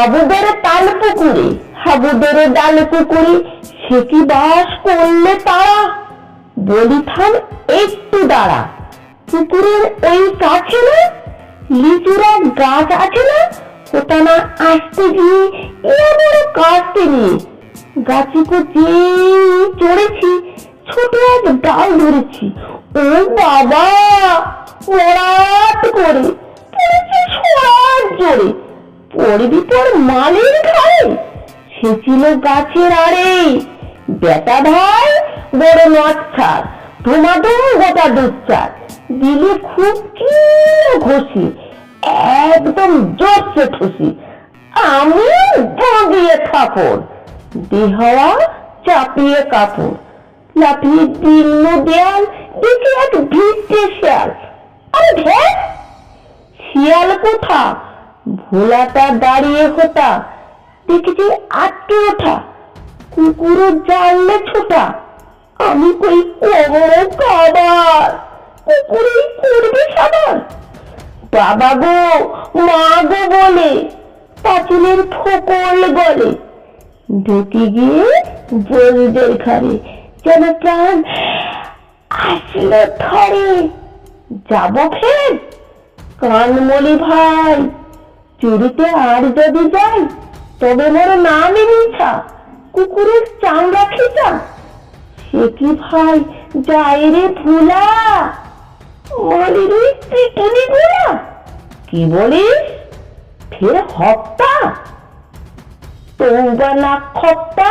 বাবুদের তাল পুকুরে হাবুদের ডাল পুকুরে সে কি বাস করলে তারা, বলি থাম একটু দাঁড়া। পুকুরের ওই কাছে না লিচুরা গাছ আছে না, ওটা না আসতে গিয়ে এমন কাটতে নিয়ে গাছে যে চড়েছি, ছোট এক ডাল ধরেছি। ও বাবা, মরাট করে পড়েছে সরার জোরে, পড়বি তোর মালের ঘাড়ে। সে ছিল গাছের আড়ে, বেটা ভাই বড় নট ছাড়, ধুমাধুম গোটা দুচ্চার, দিলে খুব কি ঘষি, একদম জোরছে ঠুসি। আমি দিয়ে থাপড়, দেহওয়া চাপিয়ে কাপড়, লাফিয়ে দিল দেয়াল, দেখে এক ভিড়তে শিয়াল। আরে ঢের, শিয়াল কোথা, ভোলাটা দাঁড়িয়ে হোতা, দেখেছি আটকে ওঠা, কুকুরও জানলে ছোটা। আমি কই ওগো খাবার, কুকুরই করবে সাবার। বাবা গো মা গো বলে পাঁচিলের ফোকল গলে, ঢুকে গিয়ে বলদের ঘরে, যেন প্রাণ আসলো ধরে। যাব ফের কানমলি ভাই, চুরিতে আর যদি যাই, তবে মোর নামই মিছা, কুকুরের চামড়া খিচা। সে কি ভাই যায় রে ভুলা, মালির পিটুনি গুলা। কি বলিস ফের হপ্তা, তৌবা না খপ্তা।